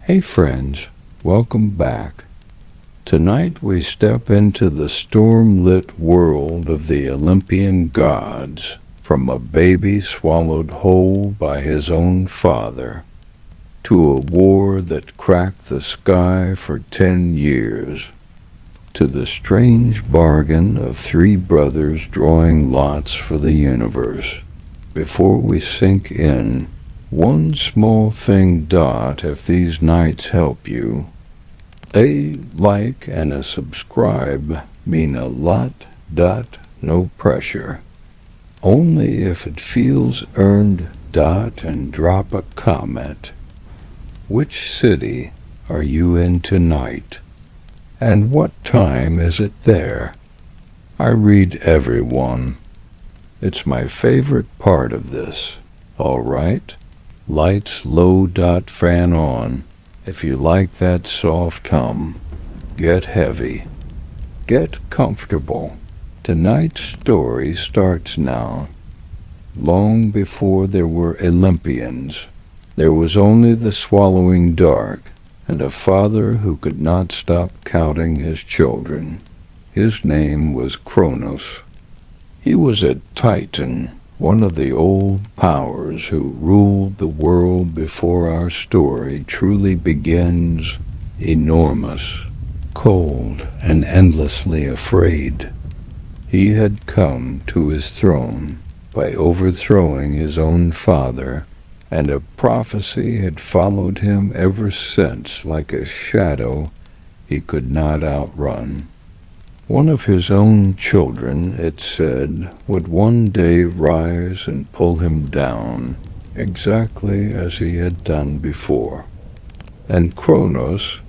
Hey friends, welcome back. Tonight we step into the storm-lit world of the Olympian gods, from a baby swallowed whole by his own father, to a war that cracked the sky for 10 years, to the strange bargain of three brothers drawing lots for the universe. Before we sink in, one small thing, if these nights help you. A like and a subscribe mean a lot, no pressure. Only if it feels earned, and drop a comment. Which city are you in tonight? And what time is it there? I read everyone. It's my favorite part of this, all right? Lights low, fan on. If you like that soft hum, get heavy. Get comfortable. Tonight's story starts now. Long before there were Olympians, there was only the swallowing dark and a father who could not stop counting his children. His name was Kronos. He was a Titan, one of the old powers who ruled the world before our story truly begins, enormous, cold, and endlessly afraid. He had come to his throne by overthrowing his own father, and a prophecy had followed him ever since like a shadow he could not outrun. One of his own children, it said, would one day rise and pull him down, exactly as he had done before. And Kronos,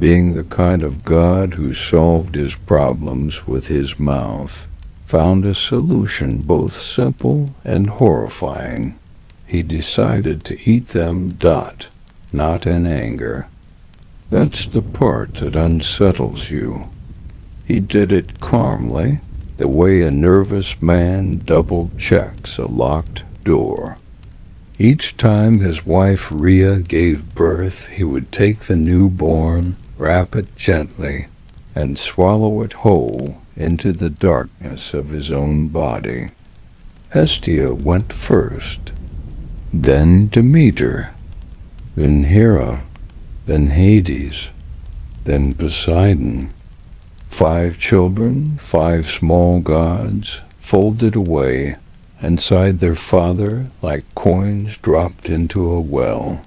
being the kind of god who solved his problems with his mouth, found a solution both simple and horrifying. He decided to eat them, not in anger. That's the part that unsettles you. He did it calmly, the way a nervous man double-checks a locked door. Each time his wife Rhea gave birth, he would take the newborn, wrap it gently, and swallow it whole into the darkness of his own body. Hestia went first, then Demeter, then Hera, then Hades, then Poseidon. 5 children, 5 small gods, folded away inside their father like coins dropped into a well.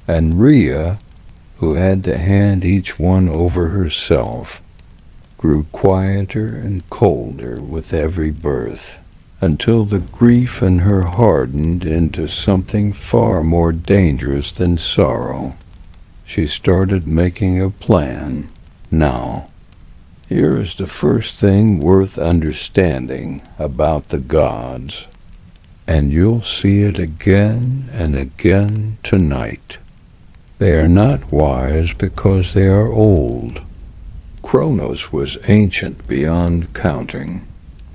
And Rhea, who had to hand each one over herself, grew quieter and colder with every birth, until the grief in her hardened into something far more dangerous than sorrow. She started making a plan. Now, here is the first thing worth understanding about the gods, and you'll see it again and again tonight. They are not wise because they are old. Kronos was ancient beyond counting,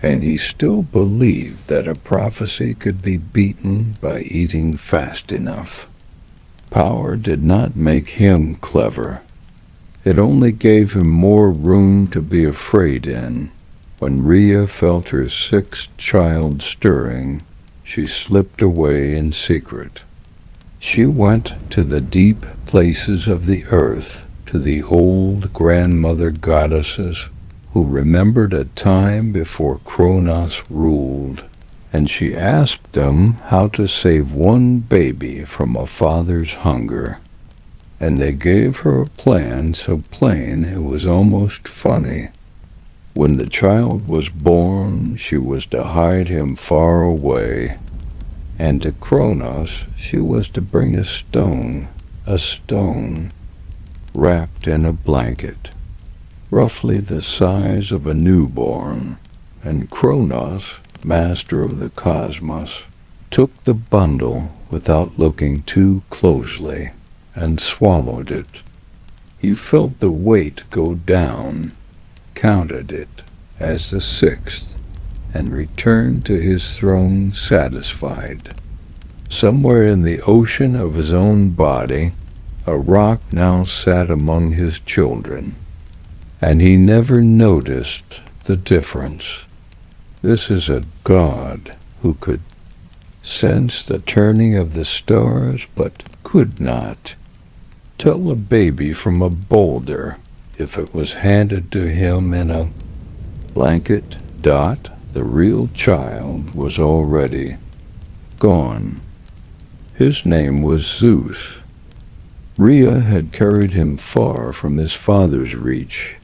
and he still believed that a prophecy could be beaten by eating fast enough. Power did not make him clever. It only gave him more room to be afraid in. When Rhea felt her 6th child stirring, she slipped away in secret. She went to the deep places of the earth, to the old grandmother goddesses who remembered a time before Kronos ruled, and she asked them how to save one baby from a father's hunger. And they gave her a plan so plain it was almost funny. When the child was born, she was to hide him far away, and to Kronos she was to bring a stone, wrapped in a blanket, roughly the size of a newborn, and Kronos, master of the cosmos, took the bundle without looking too closely, and swallowed it. He felt the weight go down, counted it as the 6th, and returned to his throne satisfied. Somewhere in the ocean of his own body, A rock now sat among his children, and he never noticed the difference. This is a god who could sense the turning of the stars, but could not tell a baby from a boulder if it was handed to him in a blanket. Dot, the real child, was already gone. His name was Zeus. Rhea had carried him far from his father's reach,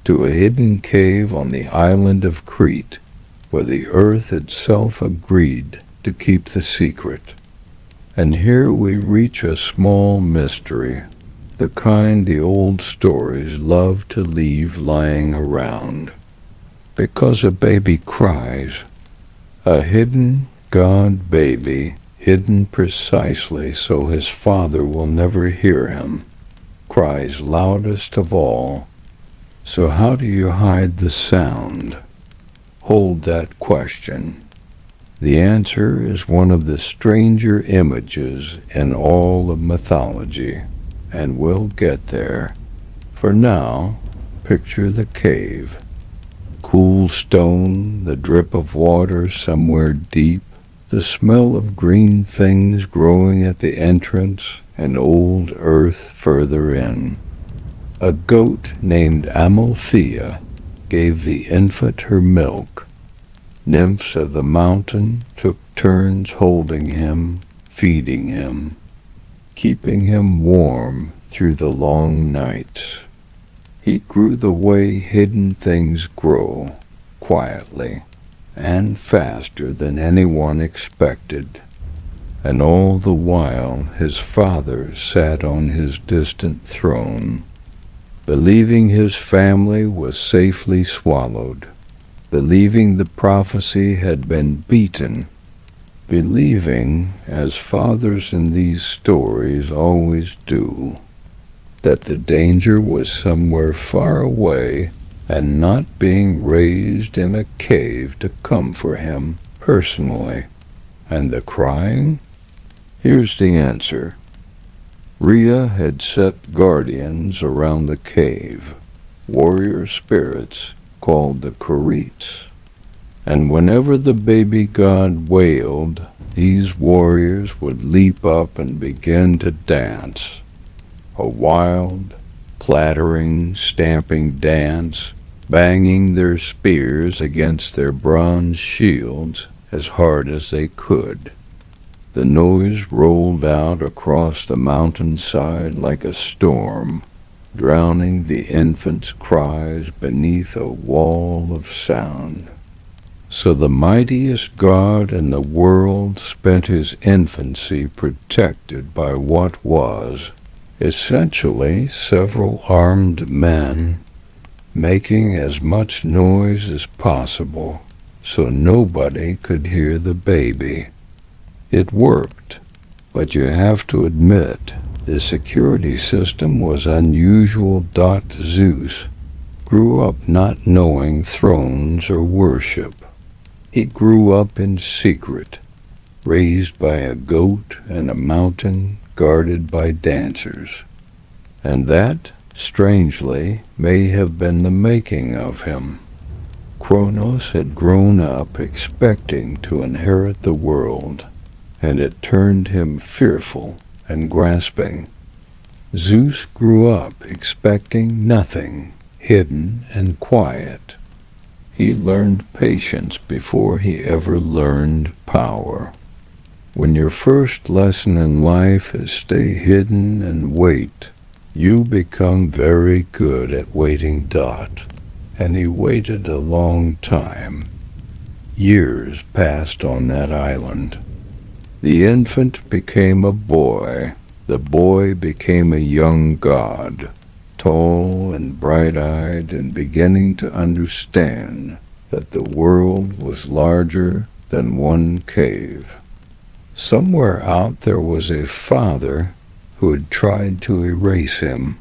to a hidden cave on the island of Crete, where the earth itself agreed to keep the secret. And here we reach a small mystery, the kind the old stories love to leave lying around. Because a baby cries, a hidden god baby, hidden precisely so his father will never hear him, cries loudest of all. So how do you hide the sound? Hold that question. The answer is one of the stranger images in all of mythology, and we'll get there. For now, picture the cave. Cool stone, the drip of water somewhere deep, the smell of green things growing at the entrance, and old earth further in. A goat named Amalthea gave the infant her milk. Nymphs of the mountain took turns holding him, feeding him, keeping him warm through the long nights. He grew the way hidden things grow, quietly, and faster than anyone expected. And all the while his father sat on his distant throne, believing his family was safely swallowed, believing the prophecy had been beaten, believing, as fathers in these stories always do, that the danger was somewhere far away and not being raised in a cave to come for him personally. And the crying? Here's the answer. Rhea had set guardians around the cave, warrior spirits called the Curetes. And whenever the baby god wailed, these warriors would leap up and begin to dance. A wild, clattering, stamping dance, banging their spears against their bronze shields as hard as they could. The noise rolled out across the mountainside like a storm, drowning the infant's cries beneath a wall of sound. So the mightiest god in the world spent his infancy protected by what was, essentially, several armed men, making as much noise as possible so nobody could hear the baby. It worked, but you have to admit the security system was unusual. Zeus grew up not knowing thrones or worship. He grew up in secret, raised by a goat in a mountain guarded by dancers. And that, strangely, may have been the making of him. Kronos had grown up expecting to inherit the world, and it turned him fearful and grasping. Zeus grew up expecting nothing, hidden and quiet. He learned patience before he ever learned power. When your first lesson in life is stay hidden and wait, you become very good at waiting. And he waited a long time. Years passed on that island. The infant became a boy. The boy became a young god, tall and bright-eyed and beginning to understand that the world was larger than one cave. Somewhere out there was a father who had tried to erase him.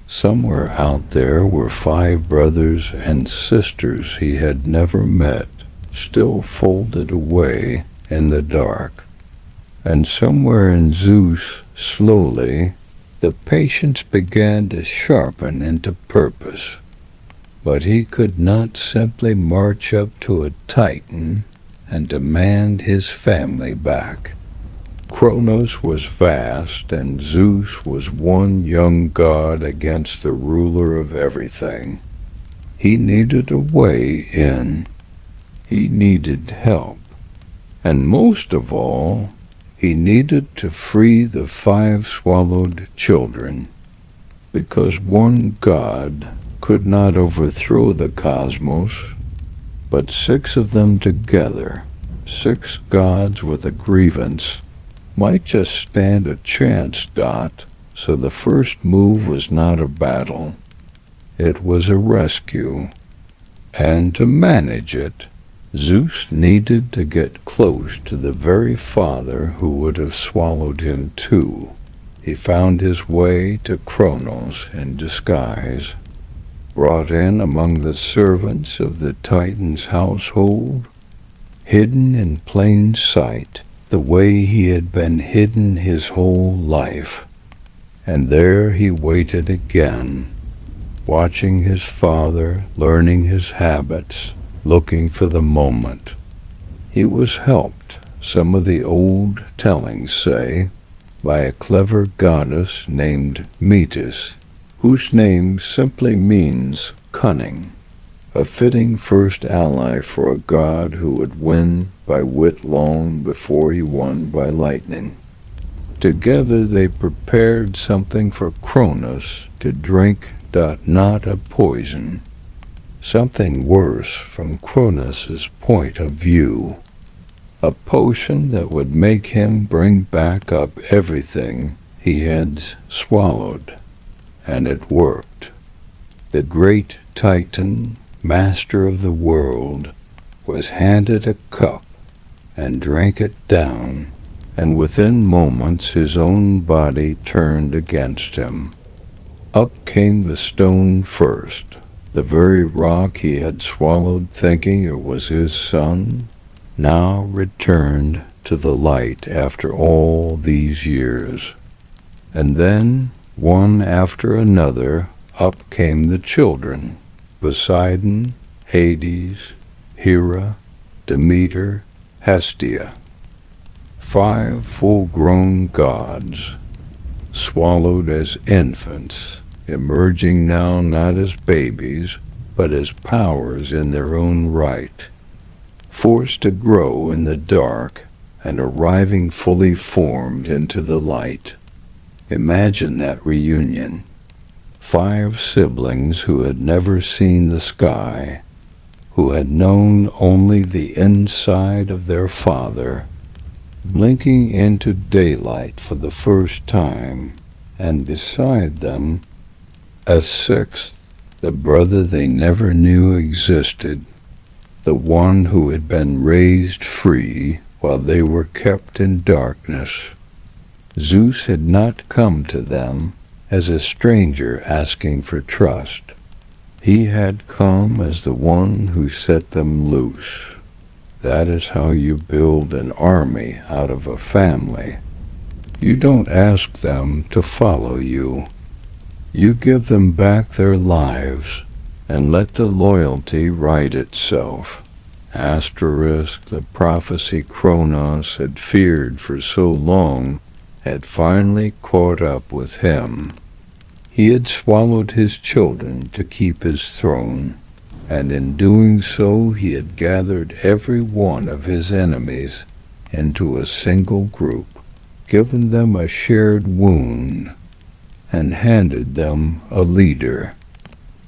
Somewhere out there were 5 brothers and sisters he had never met, still folded away in the dark. And somewhere in Zeus, slowly, The patience began to sharpen into purpose, but he could not simply march up to a Titan and demand his family back. Kronos was vast, and Zeus was one young god against the ruler of everything. He needed a way in. He needed help. And most of all, he needed to free the 5 swallowed children, because one god could not overthrow the cosmos, but 6 of them together, 6 gods with a grievance, might just stand a chance. So the first move was not a battle. It was a rescue. And to manage it, Zeus needed to get close to the very father who would have swallowed him too. He found his way to Kronos in disguise, brought in among the servants of the Titan's household, hidden in plain sight, the way he had been hidden his whole life. And there he waited again, watching his father, learning his habits, looking for the moment. He was helped, some of the old tellings say, by a clever goddess named Metis, whose name simply means cunning, a fitting first ally for a god who would win by wit long before he won by lightning. Together they prepared something for Kronos to drink, not a poison, something worse from Kronos' point of view, a potion that would make him bring back up everything he had swallowed. And it worked. The great Titan, master of the world, was handed a cup and drank it down, and within moments his own body turned against him. Up came the stone first, the very rock he had swallowed thinking it was his son, now returned to the light after all these years. And then, one after another, up came the children, Poseidon, Hades, Hera, Demeter, Hestia. 5 full-grown gods, swallowed as infants, emerging now not as babies, but as powers in their own right, forced to grow in the dark and arriving fully formed into the light. Imagine that reunion. 5 siblings who had never seen the sky, who had known only the inside of their father, blinking into daylight for the first time, and beside them, a 6th, the brother they never knew existed, the one who had been raised free while they were kept in darkness. Zeus had not come to them as a stranger asking for trust. He had come as the one who set them loose. That is how you build an army out of a family. You don't ask them to follow you. You give them back their lives and let the loyalty right itself. The prophecy Kronos had feared for so long had finally caught up with him. He had swallowed his children to keep his throne, and in doing so he had gathered every one of his enemies into a single group, given them a shared wound, and handed them a leader.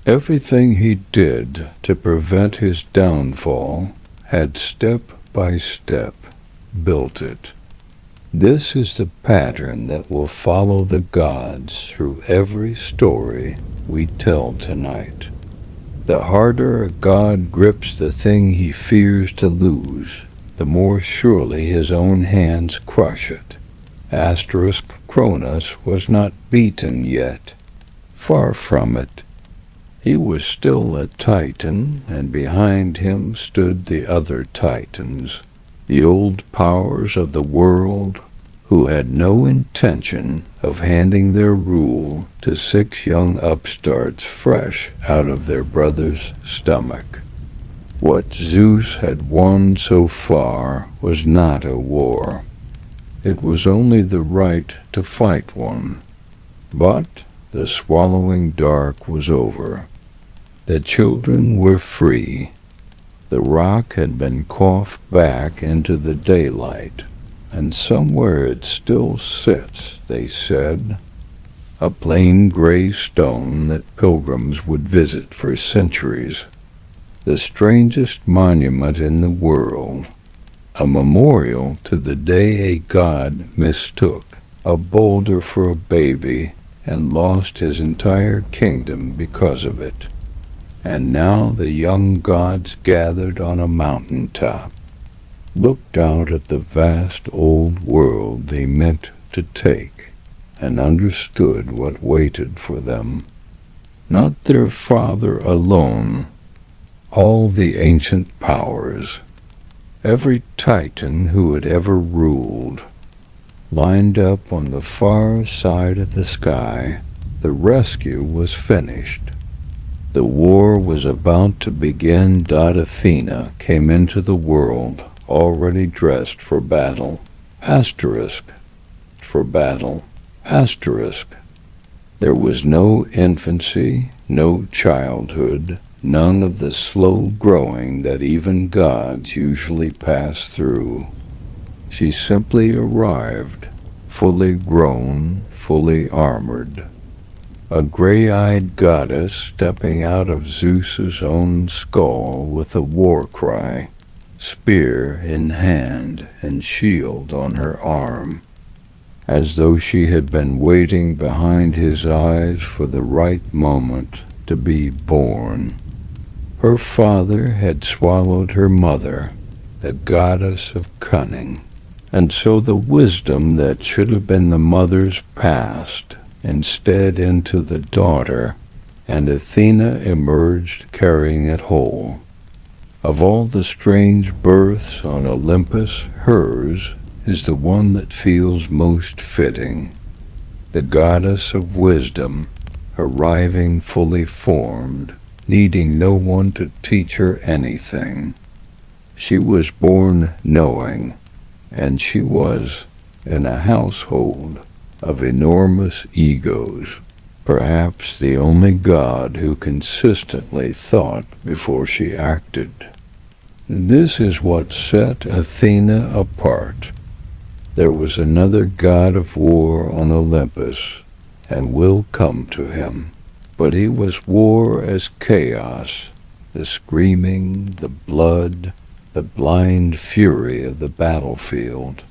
Everything he did to prevent his downfall had step by step built it. This is the pattern that will follow the gods through every story we tell tonight. The harder a god grips the thing he fears to lose, the more surely his own hands crush it. Kronos was not beaten yet. Far from it. He was still a Titan, and behind him stood the other Titans, the old powers of the world, who had no intention of handing their rule to 6 young upstarts fresh out of their brother's stomach. What Zeus had won so far was not a war. It was only the right to fight one. But the swallowing dark was over. The children were free. The rock had been coughed back into the daylight, and somewhere it still sits, they said, a plain gray stone that pilgrims would visit for centuries. The strangest monument in the world, a memorial to the day a god mistook a boulder for a baby and lost his entire kingdom because of it. And now the young gods gathered on a mountaintop, looked out at the vast old world they meant to take, and understood what waited for them. Not their father alone, all the ancient powers, every titan who had ever ruled, lined up on the far side of the sky. The rescue was finished. The war was about to begin. Athena came into the world already dressed for battle. For battle. There was no infancy, no childhood, none of the slow growing that even gods usually pass through. She simply arrived, fully grown, fully armored. A gray-eyed goddess stepping out of Zeus's own skull with a war cry, spear in hand and shield on her arm, as though she had been waiting behind his eyes for the right moment to be born. Her father had swallowed her mother, the goddess of cunning, and so the wisdom that should have been the mother's passed instead into the daughter, and Athena emerged carrying it whole. Of all the strange births on Olympus, hers is the one that feels most fitting. The goddess of wisdom, arriving fully formed, needing no one to teach her anything. She was born knowing, and she was in a household of enormous egos, perhaps the only god who consistently thought before she acted. This is what set Athena apart. There was another god of war on Olympus, and will come to him. But he was war as chaos, the screaming, the blood, the blind fury of the battlefield.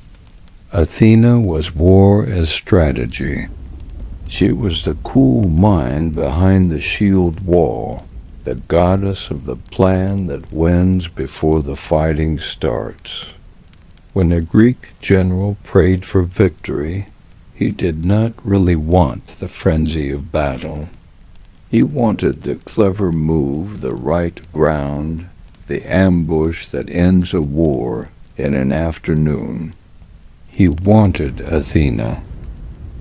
Athena was war as strategy. She was the cool mind behind the shield wall, the goddess of the plan that wins before the fighting starts. When a Greek general prayed for victory, he did not really want the frenzy of battle. He wanted the clever move, the right ground, the ambush that ends a war in an afternoon. He wanted Athena.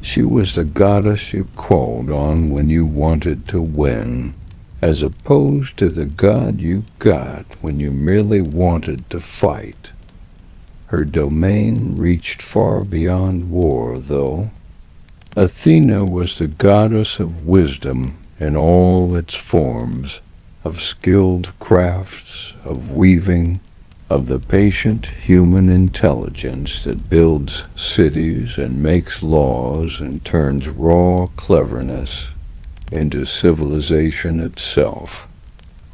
She was the goddess you called on when you wanted to win, as opposed to the god you got when you merely wanted to fight. Her domain reached far beyond war, though. Athena was the goddess of wisdom in all its forms, of skilled crafts, of weaving, of the patient human intelligence that builds cities and makes laws and turns raw cleverness into civilization itself.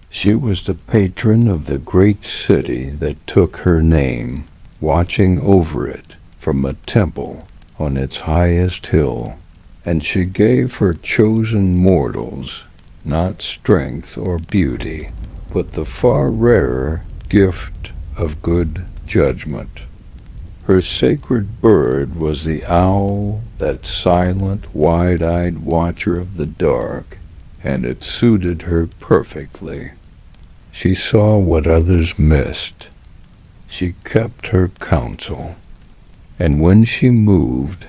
She was the patron of the great city that took her name, watching over it from a temple on its highest hill, and she gave her chosen mortals not strength or beauty, but the far rarer gift of good judgment. Her sacred bird was the owl, that silent, wide-eyed watcher of the dark, and it suited her perfectly. She saw what others missed. She kept her counsel. And when she moved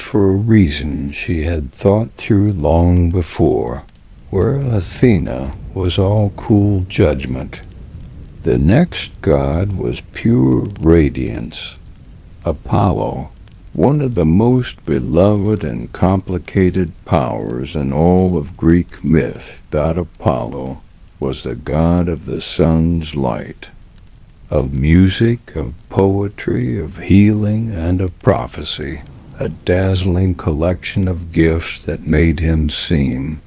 for a reason she had thought through long before, where Athena was all cool judgment. The next god was pure radiance, Apollo, one of the most beloved and complicated powers in all of Greek myth. That Apollo was the god of the sun's light, of music, of poetry, of healing, and of prophecy, a dazzling collection of gifts that made him seem,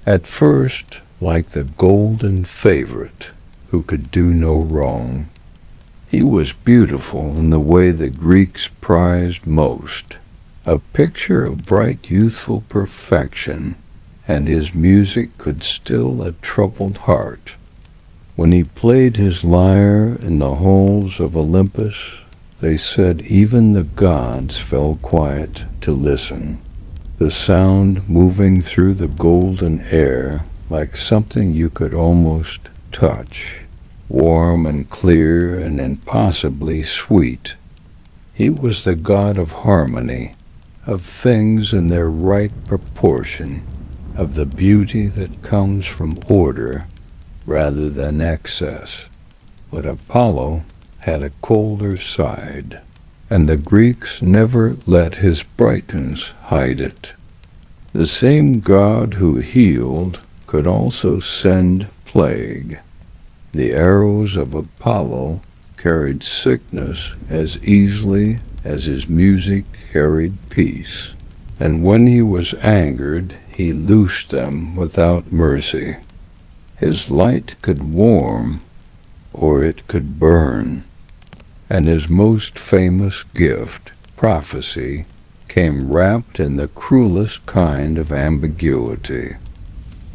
at first, like the golden favorite who could do no wrong. He was beautiful in the way the Greeks prized most, a picture of bright youthful perfection, and his music could still a troubled heart. When he played his lyre in the halls of Olympus, they said even the gods fell quiet to listen, the sound moving through the golden air like something you could almost touch, warm and clear and impossibly sweet. He was the god of harmony, of things in their right proportion, of the beauty that comes from order rather than excess. But Apollo had a colder side, and the Greeks never let his brightness hide it. The same god who healed could also send plague. The arrows of Apollo carried sickness as easily as his music carried peace, and when he was angered, he loosed them without mercy. His light could warm, or it could burn, and his most famous gift, prophecy, came wrapped in the cruelest kind of ambiguity.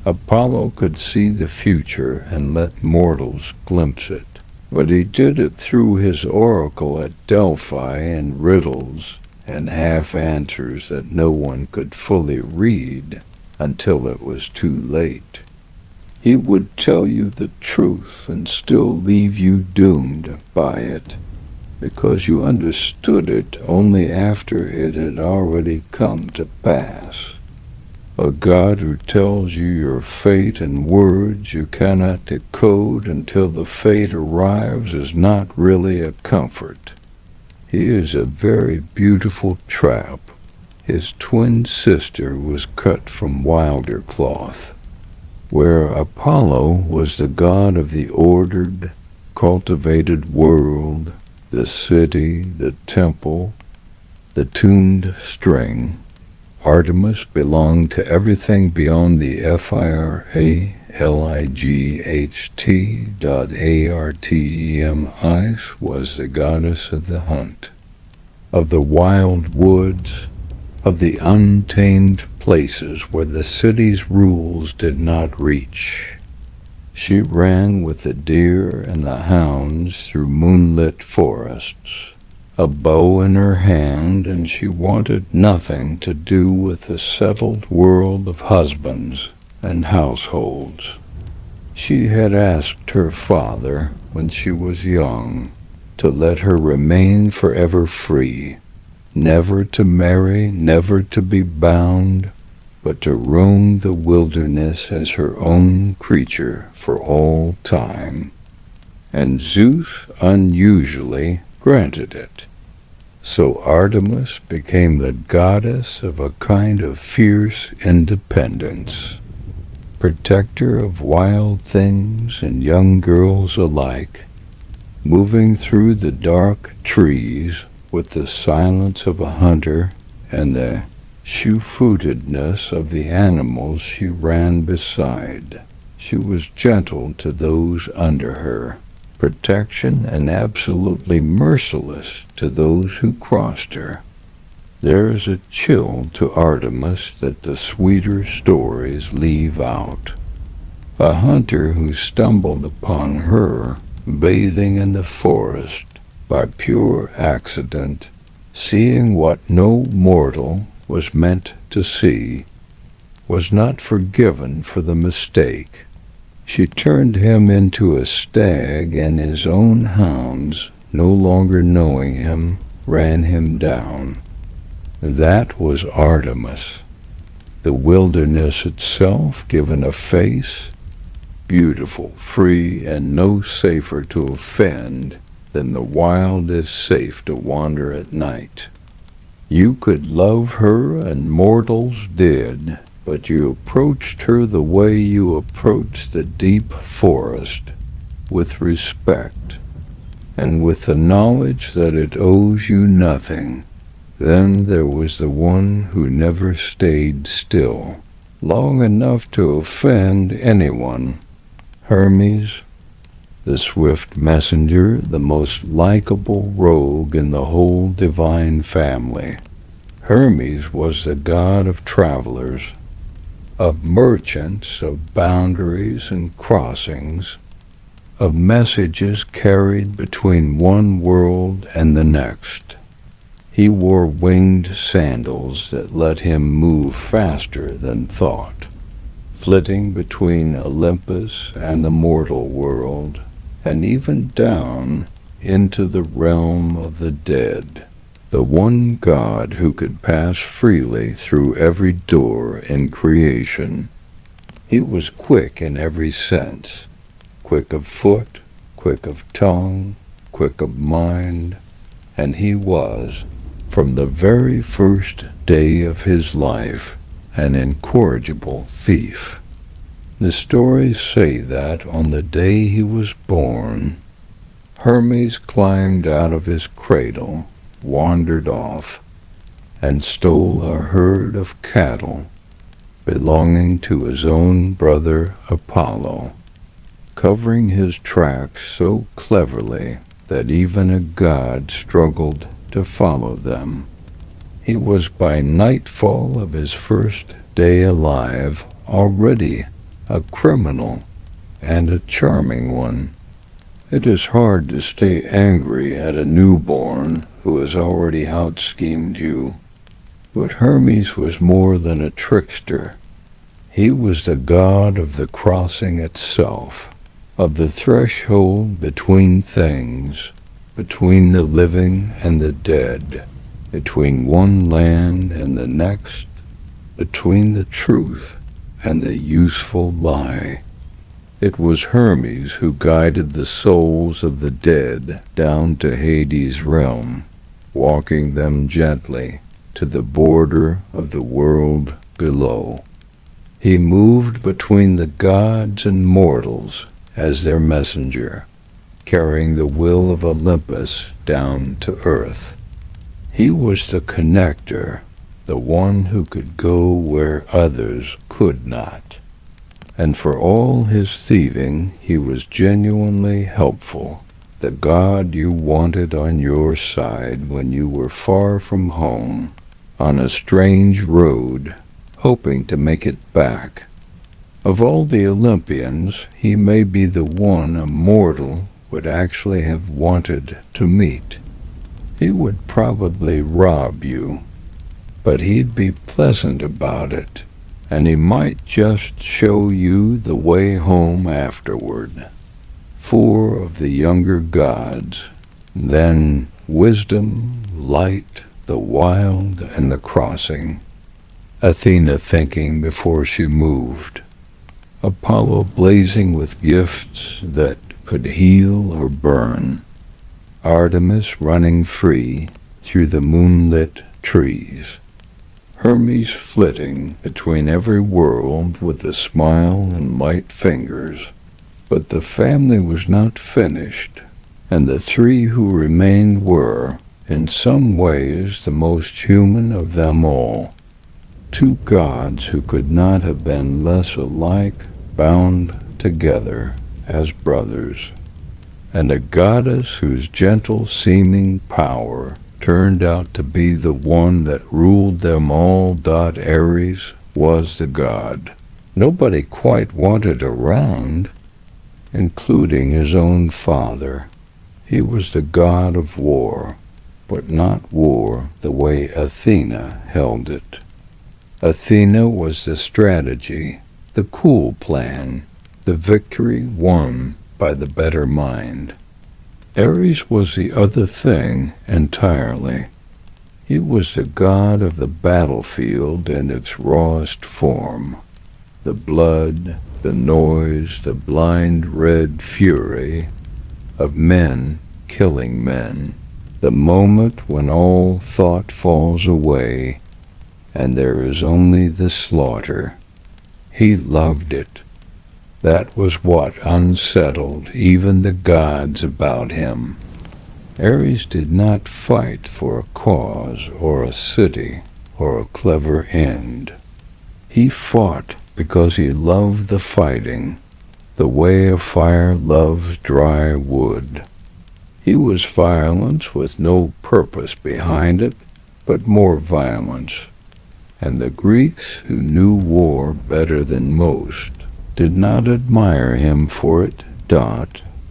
Apollo could see the future and let mortals glimpse it, but he did it through his oracle at Delphi in riddles and half-answers that no one could fully read until it was too late. He would tell you the truth and still leave you doomed by it, because you understood it only after it had already come to pass. A god who tells you your fate in words you cannot decode until the fate arrives is not really a comfort. He is a very beautiful trap. His twin sister was cut from wilder cloth. Where Apollo was the god of the ordered, cultivated world, the city, the temple, the tuned string, Artemis belonged to everything beyond the firelight.artemis, was the goddess of the hunt, of the wild woods, of the untamed places where the city's rules did not reach. She ran with the deer and the hounds through moonlit forests, a bow in her hand, and she wanted nothing to do with the settled world of husbands and households. She had asked her father, when she was young, to let her remain forever free, never to marry, never to be bound, but to roam the wilderness as her own creature for all time. And Zeus unusually granted it. So Artemis became the goddess of a kind of fierce independence, protector of wild things and young girls alike, moving through the dark trees with the silence of a hunter and the shoe-footedness of the animals she ran beside. She was gentle to those under her, protection and absolutely merciless to those who crossed her. There is a chill to Artemis that the sweeter stories leave out. A hunter who stumbled upon her bathing in the forest by pure accident, seeing what no mortal was meant to see, was not forgiven for the mistake. She turned him into a stag, and his own hounds, no longer knowing him, ran him down. That was Artemis, the wilderness itself given a face, beautiful, free, and no safer to offend than the wild is safe to wander at night. You could love her, and mortals did, but you approached her the way you approach the deep forest, with respect, and with the knowledge that it owes you nothing. Then there was the one who never stayed still, long enough to offend anyone. Hermes, the swift messenger, the most likable rogue in the whole divine family. Hermes was the god of travelers, of merchants, of boundaries and crossings, of messages carried between one world and the next. He wore winged sandals that let him move faster than thought, flitting between Olympus and the mortal world, and even down into the realm of the dead, the one god who could pass freely through every door in creation. He was quick in every sense, quick of foot, quick of tongue, quick of mind, and he was, from the very first day of his life, an incorrigible thief. The stories say that on the day he was born, Hermes climbed out of his cradle, wandered off, and stole a herd of cattle belonging to his own brother Apollo, covering his tracks so cleverly that even a god struggled to follow them. He was by nightfall of his first day alive already a criminal, and a charming one. It is hard to stay angry at a newborn who has already out-schemed you. But Hermes was more than a trickster. He was the god of the crossing itself, of the threshold between things, between the living and the dead, between one land and the next, between the truth and the useful lie. It was Hermes who guided the souls of the dead down to Hades' realm, walking them gently to the border of the world below. He moved between the gods and mortals as their messenger, carrying the will of Olympus down to earth. He was the connector, the one who could go where others could not. And for all his thieving, he was genuinely helpful, the god you wanted on your side when you were far from home, on a strange road, hoping to make it back. Of all the Olympians, he may be the one a mortal would actually have wanted to meet. He would probably rob you, but he'd be pleasant about it, and he might just show you the way home afterward. 4 of the younger gods, then wisdom, light, the wild, and the crossing. Athena thinking before she moved. Apollo blazing with gifts that could heal or burn. Artemis running free through the moonlit trees. Hermes flitting between every world with a smile and light fingers. But the family was not finished, and the 3 who remained were, in some ways, the most human of them all. 2 gods who could not have been less alike, bound together as brothers, and a goddess whose gentle seeming power turned out to be the one that ruled them all. Ares was the god nobody quite wanted around, including his own father. He was the god of war, but not war the way Athena held it. Athena was the strategy, the cool plan, the victory won by the better mind. Ares was the other thing entirely. He was the god of the battlefield in its rawest form. The blood, the noise, the blind red fury of men killing men. The moment when all thought falls away and there is only the slaughter. He loved it. That was what unsettled even the gods about him. Ares did not fight for a cause or a city or a clever end. He fought because he loved the fighting, the way a fire loves dry wood. He was violence with no purpose behind it, but more violence. And the Greeks, who knew war better than most, did not admire him for it.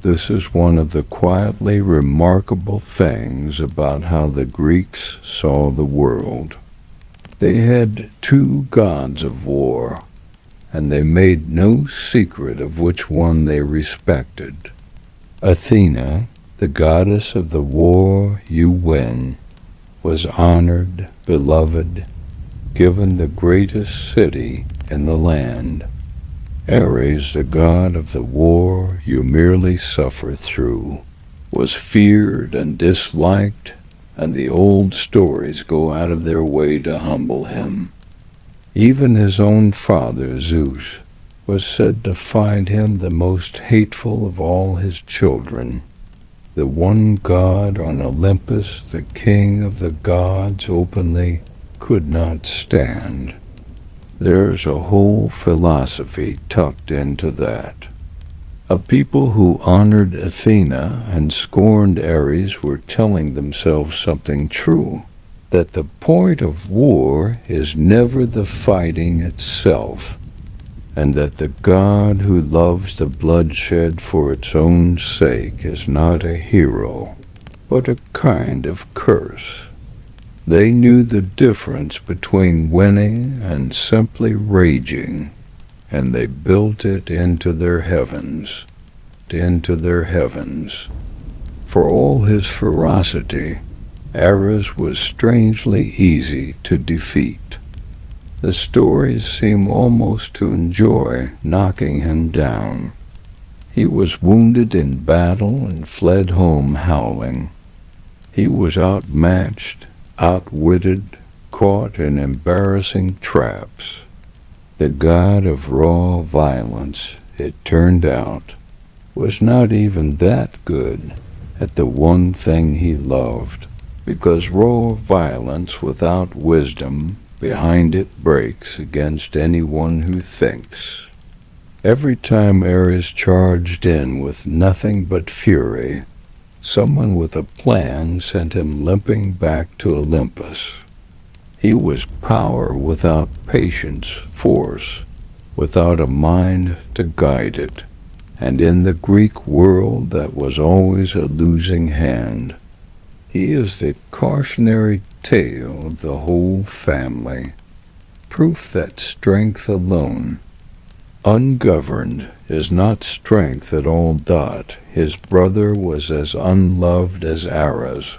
This is one of the quietly remarkable things about how the Greeks saw the world. They had two gods of war, and they made no secret of which one they respected. Athena, the goddess of the war you win, was honored, beloved, given the greatest city in the land. Ares, the god of the war you merely suffer through, was feared and disliked, and the old stories go out of their way to humble him. Even his own father, Zeus, was said to find him the most hateful of all his children. The one god on Olympus, the king of the gods, openly could not stand. There's a whole philosophy tucked into that. A people who honored Athena and scorned Ares were telling themselves something true, that the point of war is never the fighting itself, and that the god who loves the bloodshed for its own sake is not a hero, but a kind of curse. They knew the difference between winning and simply raging, and they built it into their heavens. For all his ferocity, Ares was strangely easy to defeat. The stories seem almost to enjoy knocking him down. He was wounded in battle and fled home howling. He was outmatched, outwitted, caught in embarrassing traps. The god of raw violence, it turned out, was not even that good at the one thing he loved, because raw violence without wisdom behind it breaks against anyone who thinks. Every time Ares charged in with nothing but fury, someone with a plan sent him limping back to Olympus. He was power without patience, force, without a mind to guide it, and in the Greek world that was always a losing hand. He is the cautionary tale of the whole family, proof that strength alone, ungoverned, is not strength at all. His brother was as unloved as Ares,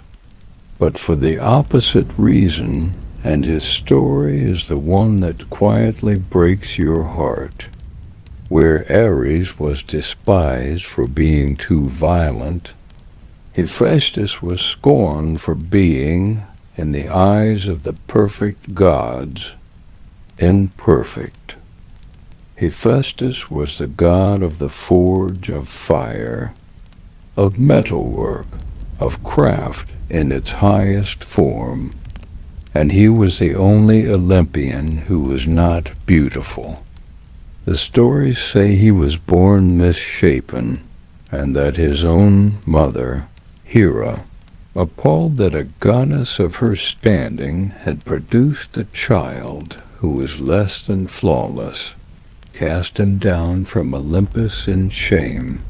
but for the opposite reason, and his story is the one that quietly breaks your heart. Where Ares was despised for being too violent, Hephaestus was scorned for being, in the eyes of the perfect gods, imperfect. Hephaestus was the god of the forge of fire, of metalwork, of craft in its highest form, and he was the only Olympian who was not beautiful. The stories say he was born misshapen, and that his own mother, Hera, appalled that a goddess of her standing had produced a child who was less than flawless, cast him down from Olympus in shame.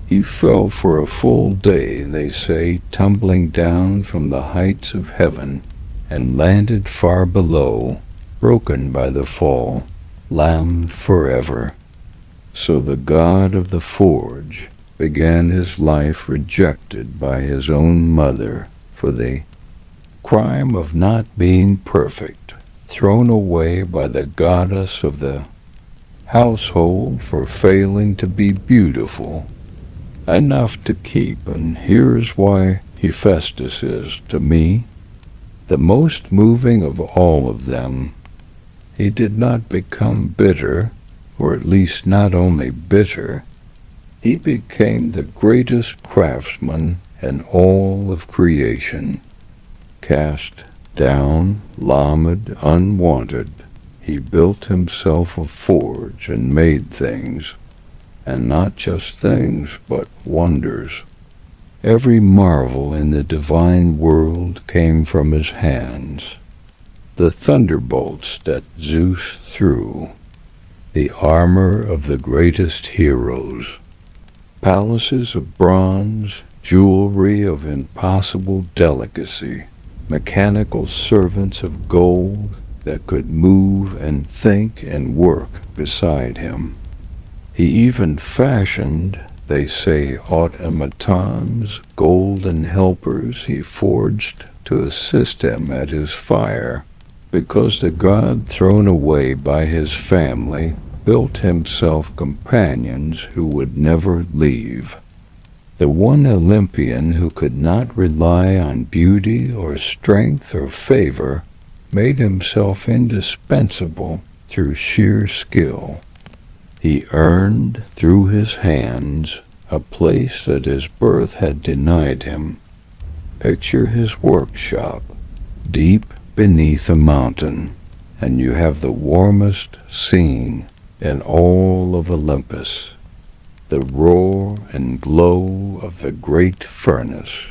He fell for a full day, they say, tumbling down from the heights of heaven, and landed far below, broken by the fall, lamed forever. So the god of the forge, began his life rejected by his own mother for the crime of not being perfect, thrown away by the goddess of the household for failing to be beautiful enough to keep. And here's why Hephaestus is, to me, the most moving of all of them. He did not become bitter, or at least not only bitter, he became the greatest craftsman in all of creation. Cast down, lamed, unwanted, he built himself a forge and made things, and not just things, but wonders. Every marvel in the divine world came from his hands. The thunderbolts that Zeus threw, the armor of the greatest heroes, palaces of bronze, jewelry of impossible delicacy, mechanical servants of gold that could move and think and work beside him. He even fashioned, they say, automatons, golden helpers he forged to assist him at his fire, because the god thrown away by his family built himself companions who would never leave. The one Olympian who could not rely on beauty or strength or favor made himself indispensable through sheer skill. He earned, through his hands, a place that his birth had denied him. Picture his workshop, deep beneath a mountain, and you have the warmest scene in all of Olympus, the roar and glow of the great furnace,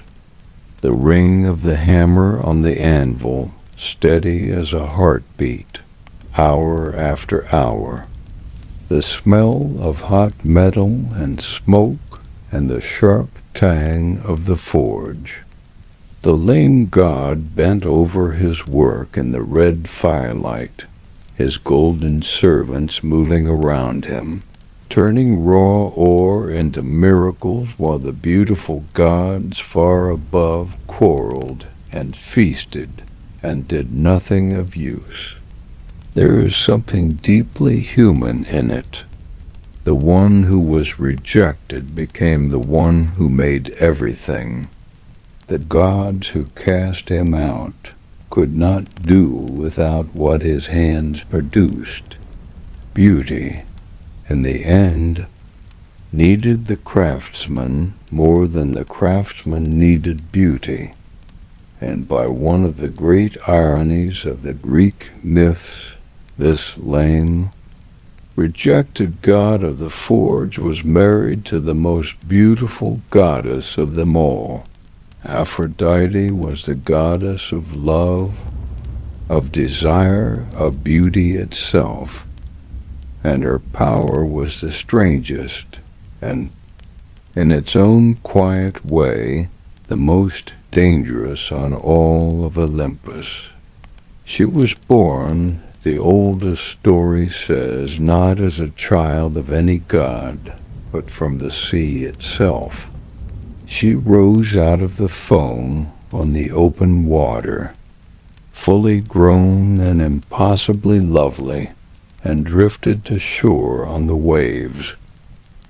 the ring of the hammer on the anvil, steady as a heartbeat, hour after hour, the smell of hot metal and smoke, and the sharp tang of the forge. The lame god bent over his work in the red firelight, his golden servants moving around him, turning raw ore into miracles, while the beautiful gods far above quarreled and feasted and did nothing of use. There is something deeply human in it. The one who was rejected became the one who made everything. The gods who cast him out could not do without what his hands produced. Beauty, in the end, needed the craftsman more than the craftsman needed beauty. And by one of the great ironies of the Greek myths, this lame, rejected god of the forge was married to the most beautiful goddess of them all. Aphrodite was the goddess of love, of desire, of beauty itself, and her power was the strangest, and, in its own quiet way, the most dangerous on all of Olympus. She was born, the oldest story says, not as a child of any god, but from the sea itself. She rose out of the foam on the open water, fully grown and impossibly lovely, and drifted to shore on the waves,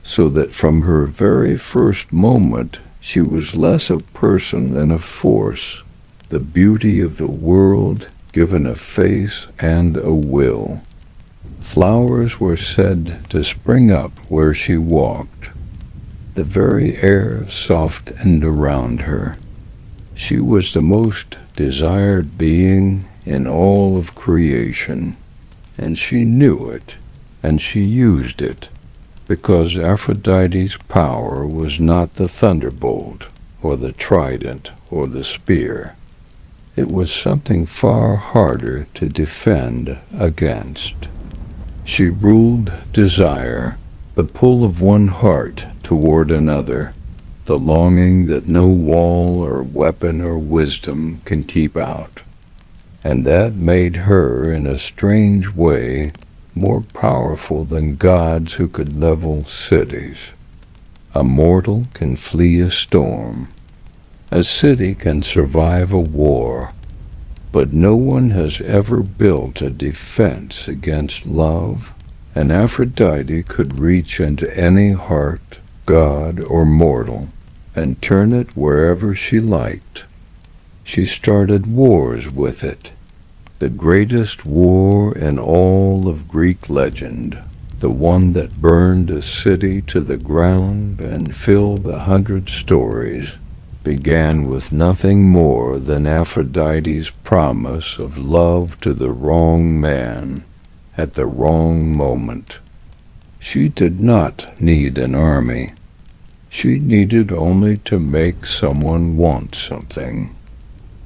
so that from her very first moment she was less a person than a force, the beauty of the world given a face and a will. Flowers were said to spring up where she walked. The very air softened around her. She was the most desired being in all of creation, and she knew it, and she used it, because Aphrodite's power was not the thunderbolt, or the trident, or the spear. It was something far harder to defend against. She ruled desire, the pull of one heart toward another, the longing that no wall or weapon or wisdom can keep out. And that made her, in a strange way, more powerful than gods who could level cities. A mortal can flee a storm. A city can survive a war. But no one has ever built a defense against love, and Aphrodite could reach into any heart, god or mortal, and turn it wherever she liked. She started wars with it, the greatest war in all of Greek legend, the one that burned a city to the ground and filled 100 stories, began with nothing more than Aphrodite's promise of love to the wrong man at the wrong moment. She did not need an army. She needed only to make someone want something.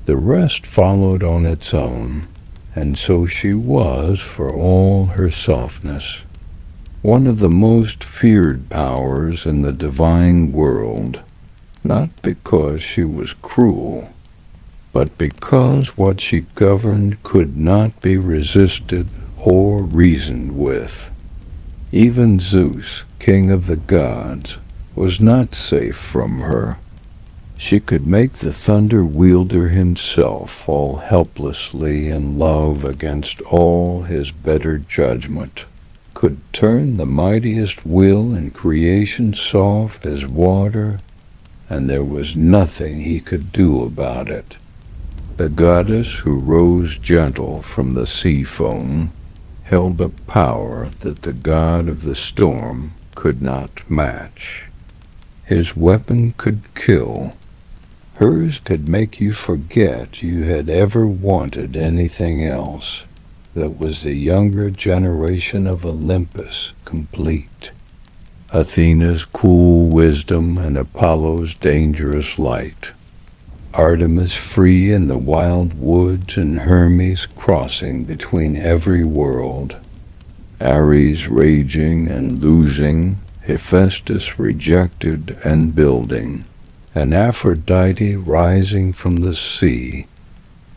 The rest followed on its own, and so she was for all her softness. One of the most feared powers in the divine world, not because she was cruel, but because what she governed could not be resisted or reasoned with. Even Zeus, king of the gods, was not safe from her. She could make the thunder wielder himself fall helplessly in love against all his better judgment, could turn the mightiest will in creation soft as water, and there was nothing he could do about it. The goddess who rose gentle from the sea foam held a power that the god of the storm could not match. His weapon could kill. Hers could make you forget you had ever wanted anything else. That was the younger generation of Olympus complete. Athena's cool wisdom and Apollo's dangerous light. Artemis free in the wild woods and Hermes crossing between every world. Ares raging and losing, Hephaestus rejected and building, and Aphrodite rising from the sea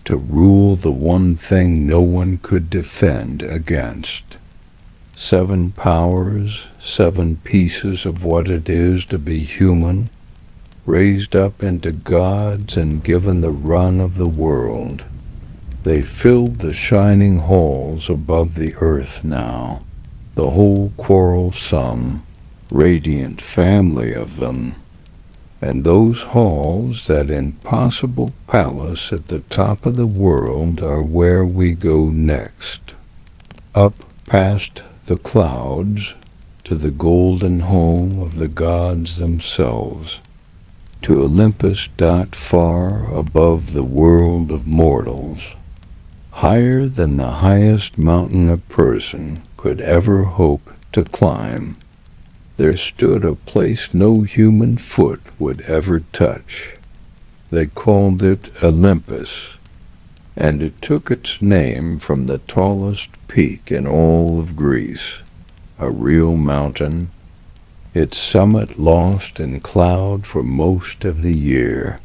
to rule the one thing no one could defend against. 7 powers, 7 pieces of what it is to be human, raised up into gods and given the run of the world. They filled the shining halls above the earth now, the whole quarrelsome, radiant family of them. And those halls, that impossible palace at the top of the world, are where we go next. Up past the clouds, to the golden home of the gods themselves, to Olympus far above the world of mortals, higher than the highest mountain a person could ever hope to climb. There stood a place no human foot would ever touch. They called it Olympus, and it took its name from the tallest peak in all of Greece, a real mountain, its summit lost in cloud for most of the year,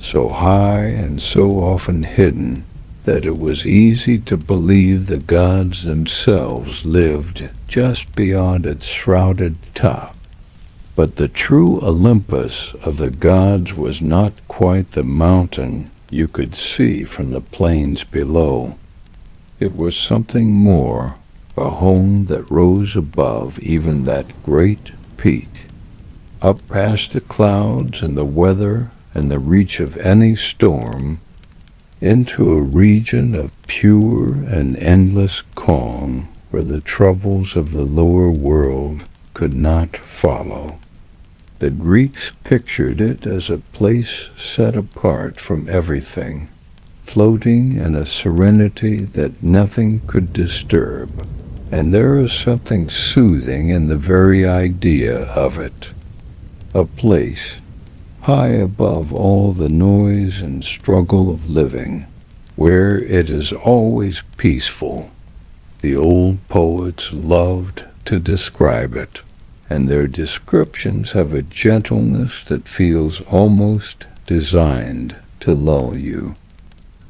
so high and so often hidden that it was easy to believe the gods themselves lived just beyond its shrouded top. But the true Olympus of the gods was not quite the mountain you could see from the plains below. It was something more, a home that rose above even that great peak, up past the clouds and the weather and the reach of any storm, into a region of pure and endless calm where the troubles of the lower world could not follow. The Greeks pictured it as a place set apart from everything, floating in a serenity that nothing could disturb, and there is something soothing in the very idea of it. A place high above all the noise and struggle of living, where it is always peaceful. The old poets loved to describe it, and their descriptions have a gentleness that feels almost designed to lull you.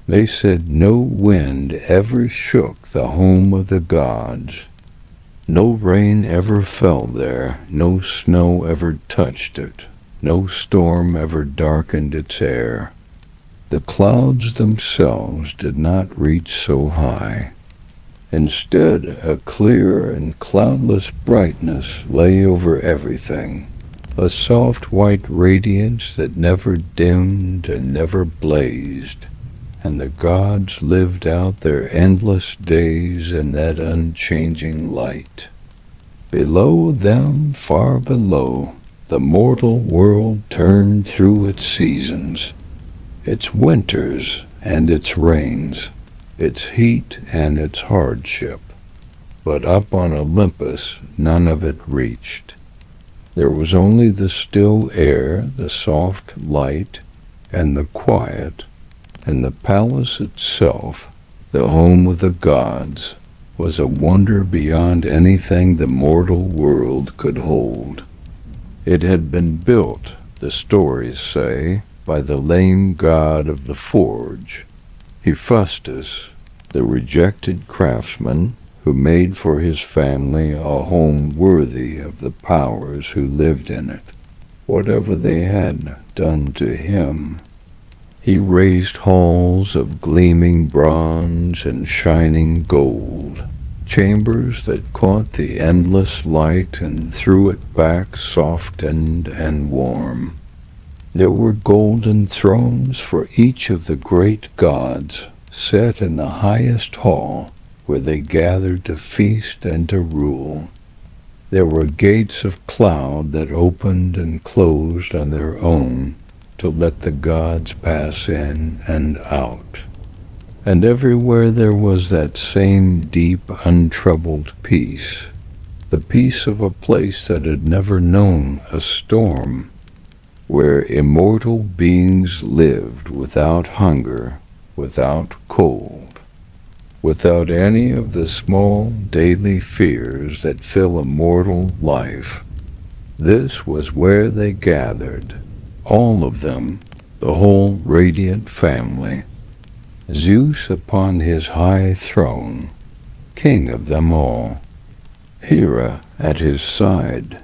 They said no wind ever shook the home of the gods. No rain ever fell there, no snow ever touched it, no storm ever darkened its air. The clouds themselves did not reach so high. Instead, a clear and cloudless brightness lay over everything, a soft white radiance that never dimmed and never blazed, and the gods lived out their endless days in that unchanging light. Below them, far below, the mortal world turned through its seasons, its winters and its rains, its heat and its hardship. But up on Olympus none of it reached. There was only the still air, the soft light, and the quiet, and the palace itself, the home of the gods, was a wonder beyond anything the mortal world could hold. It had been built, the stories say, by the lame god of the forge, Hephaestus, the rejected craftsman who made for his family a home worthy of the powers who lived in it, whatever they had done to him. He raised halls of gleaming bronze and shining gold, chambers that caught the endless light and threw it back softened and warm. There were golden thrones for each of the great gods, set in the highest hall, where they gathered to feast and to rule. There were gates of cloud that opened and closed on their own to let the gods pass in and out. And everywhere there was that same deep, untroubled peace, the peace of a place that had never known a storm, where immortal beings lived without hunger, without cold, without any of the small daily fears that fill a mortal life. This was where they gathered, all of them, the whole radiant family. Zeus upon his high throne, king of them all. Hera at his side,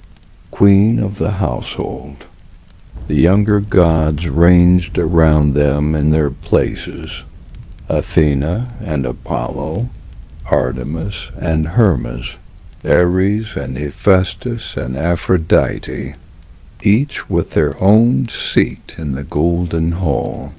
queen of the household. The younger gods ranged around them in their places, Athena and Apollo, Artemis and Hermes, Ares and Hephaestus and Aphrodite, each with their own seat in the golden hall.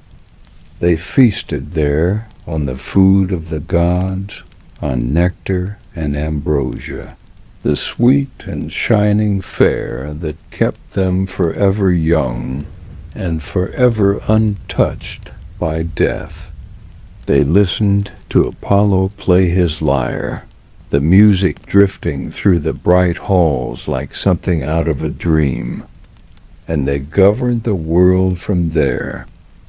They feasted there on the food of the gods, on nectar and ambrosia, the sweet and shining fare that kept them forever young and forever untouched by death. They listened to Apollo play his lyre, the music drifting through the bright halls like something out of a dream, and they governed the world from there,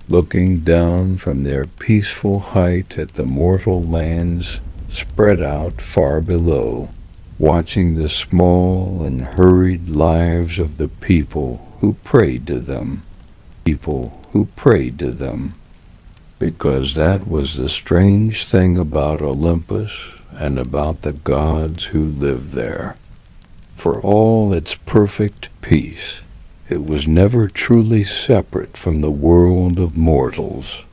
looking down from their peaceful height at the mortal lands spread out far below, watching the small and hurried lives of the people who prayed to them, because that was the strange thing about Olympus and about the gods who lived there. For all its perfect peace, it was never truly separate from the world of mortals.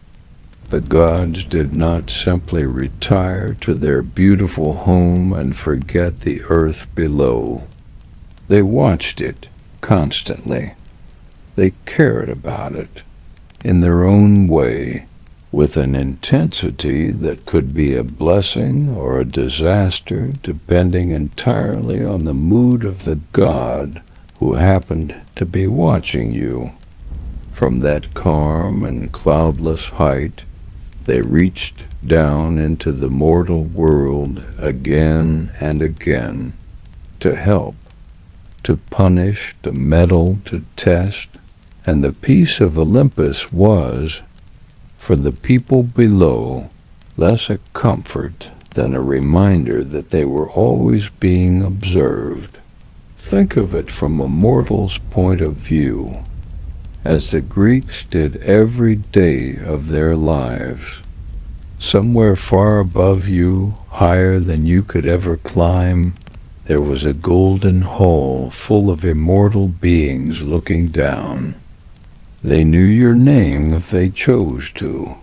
The gods did not simply retire to their beautiful home and forget the earth below. They watched it constantly. They cared about it, in their own way, with an intensity that could be a blessing or a disaster depending entirely on the mood of the god who happened to be watching you. From that calm and cloudless height, they reached down into the mortal world again and again, to help, to punish, to meddle, to test, and the peace of Olympus was, for the people below, less a comfort than a reminder that they were always being observed. Think of it from a mortal's point of view, as the Greeks did every day of their lives. Somewhere far above you, higher than you could ever climb, there was a golden hall full of immortal beings looking down. They knew your name if they chose to.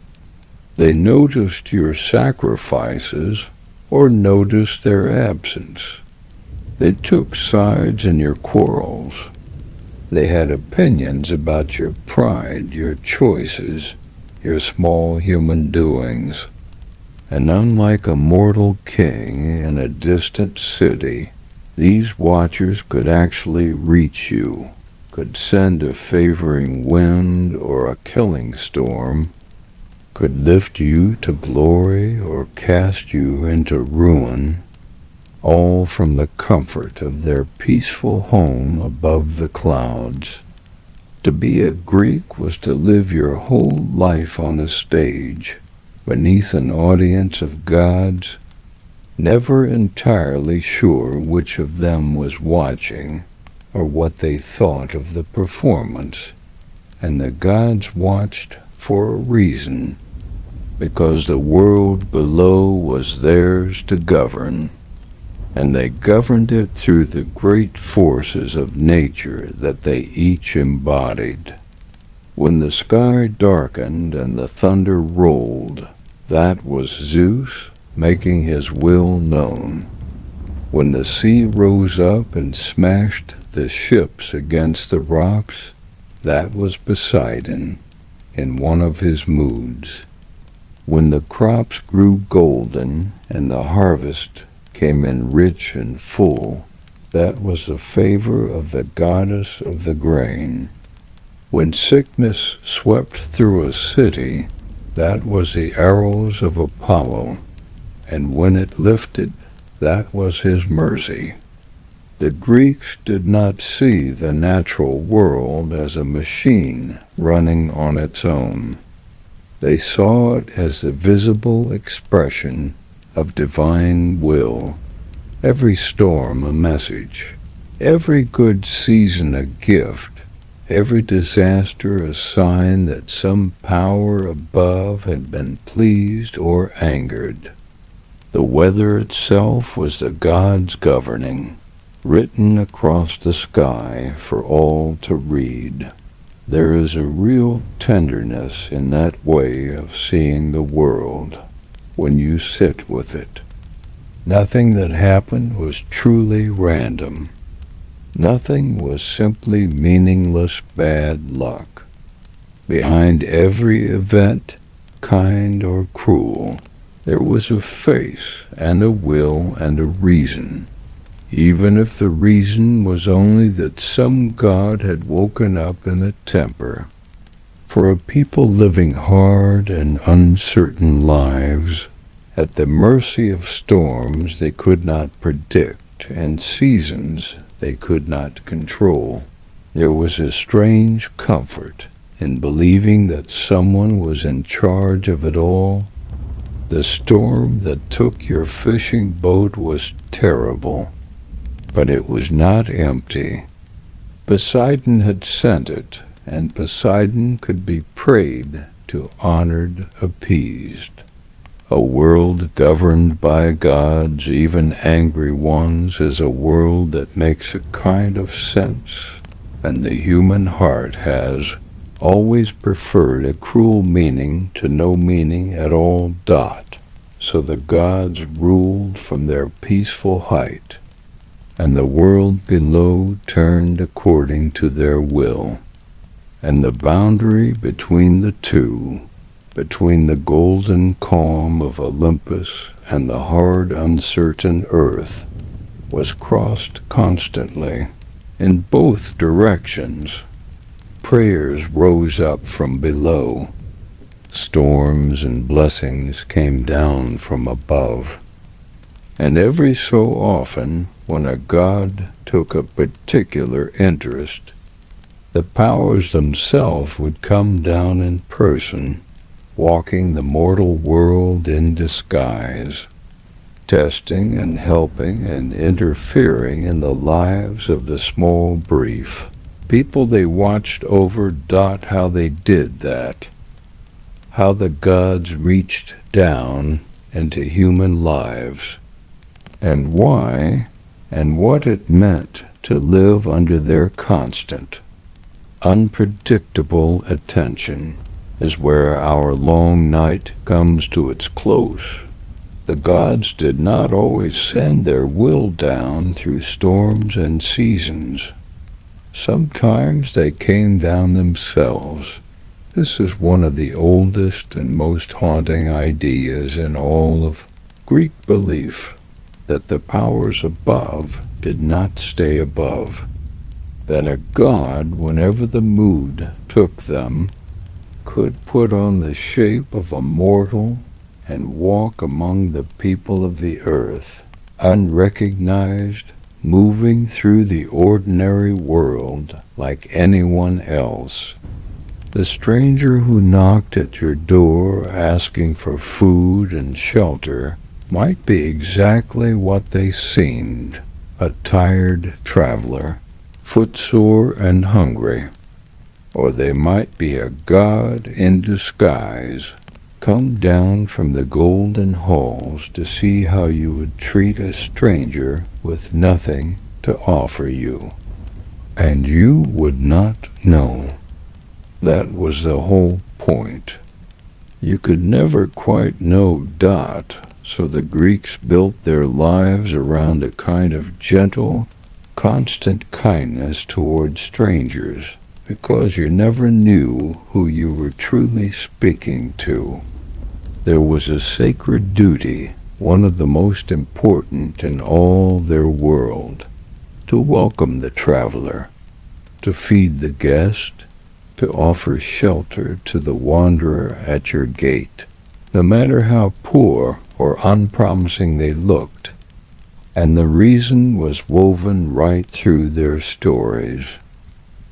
They noticed your sacrifices or noticed their absence. They took sides in your quarrels. They had opinions about your pride, your choices, your small human doings. And unlike a mortal king in a distant city, these watchers could actually reach you, could send a favoring wind or a killing storm, could lift you to glory or cast you into ruin, all from the comfort of their peaceful home above the clouds. To be a Greek was to live your whole life on a stage, beneath an audience of gods, never entirely sure which of them was watching or what they thought of the performance. And the gods watched for a reason, because the world below was theirs to govern, and they governed it through the great forces of nature that they each embodied. When the sky darkened and the thunder rolled, that was Zeus making his will known. When the sea rose up and smashed the ships against the rocks, that was Poseidon in one of his moods. When the crops grew golden and the harvest came in rich and full, that was the favor of the goddess of the grain. When sickness swept through a city, that was the arrows of Apollo, and when it lifted, that was his mercy. The Greeks did not see the natural world as a machine running on its own. They saw it as the visible expression of divine will, every storm a message, every good season a gift, every disaster a sign that some power above had been pleased or angered. The weather itself was the gods governing, written across the sky for all to read. There is a real tenderness in that way of seeing the world when you sit with it. Nothing that happened was truly random. Nothing was simply meaningless bad luck. Behind every event, kind or cruel, there was a face and a will and a reason, even if the reason was only that some god had woken up in a temper. For a people living hard and uncertain lives, at the mercy of storms they could not predict and seasons they could not control, there was a strange comfort in believing that someone was in charge of it all. The storm that took your fishing boat was terrible, but it was not empty. Poseidon had sent it, and Poseidon could be prayed to, honored, appeased. A world governed by gods, even angry ones, is a world that makes a kind of sense, and the human heart has always preferred a cruel meaning to no meaning at all. So the gods ruled from their peaceful height, and the world below turned according to their will, and the boundary between the two, between the golden calm of Olympus and the hard, uncertain earth, was crossed constantly in both directions. Prayers rose up from below. Storms and blessings came down from above. And every so often, when a god took a particular interest, the powers themselves would come down in person, walking the mortal world in disguise, testing and helping and interfering in the lives of the small brief people they watched over. How they did that, how the gods reached down into human lives, and why, and what it meant to live under their constant, unpredictable attention is where our long night comes to its close. The gods did not always send their will down through storms and seasons. Sometimes they came down themselves. This is one of the oldest and most haunting ideas in all of Greek belief, that the powers above did not stay above, that a god, whenever the mood took them, could put on the shape of a mortal and walk among the people of the earth, unrecognized, moving through the ordinary world like anyone else. The stranger who knocked at your door asking for food and shelter might be exactly what they seemed, a tired traveler, footsore and hungry. Or they might be a god in disguise, come down from the golden halls to see how you would treat a stranger with nothing to offer you. And you would not know. That was the whole point. You could never quite know Dot, so the Greeks built their lives around a kind of gentle, constant kindness toward strangers, because you never knew who you were truly speaking to. There was a sacred duty, one of the most important in all their world, to welcome the traveler, to feed the guest, to offer shelter to the wanderer at your gate, no matter how poor or unpromising they looked. And the reason was woven right through their stories.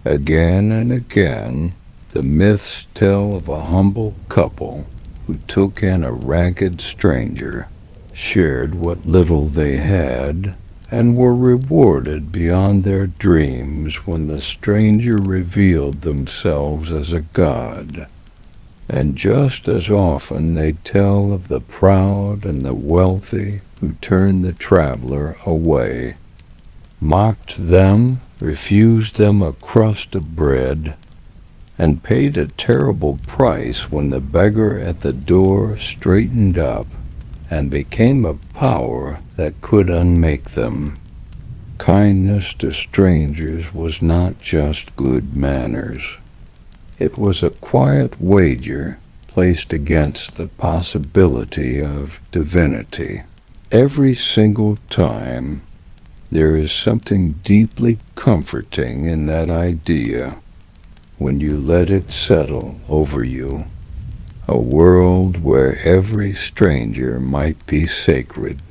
Again and again, the myths tell of a humble couple who took in a ragged stranger, shared what little they had, and were rewarded beyond their dreams when the stranger revealed themselves as a god. And just as often they tell of the proud and the wealthy who turned the traveler away, mocked them, refused them a crust of bread, and paid a terrible price when the beggar at the door straightened up and became a power that could unmake them. Kindness to strangers was not just good manners. It was a quiet wager placed against the possibility of divinity. Every single time, there is something deeply comforting in that idea when you let it settle over you. A world where every stranger might be sacred,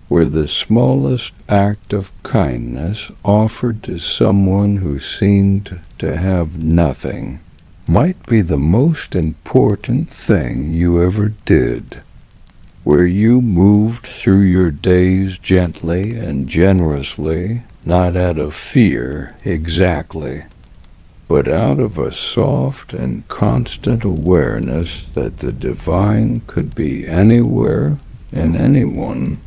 where the smallest act of kindness offered to someone who seemed to have nothing might be the most important thing you ever did, where you moved through your days gently and generously, not out of fear exactly, but out of a soft and constant awareness that the divine could be anywhere and anyone,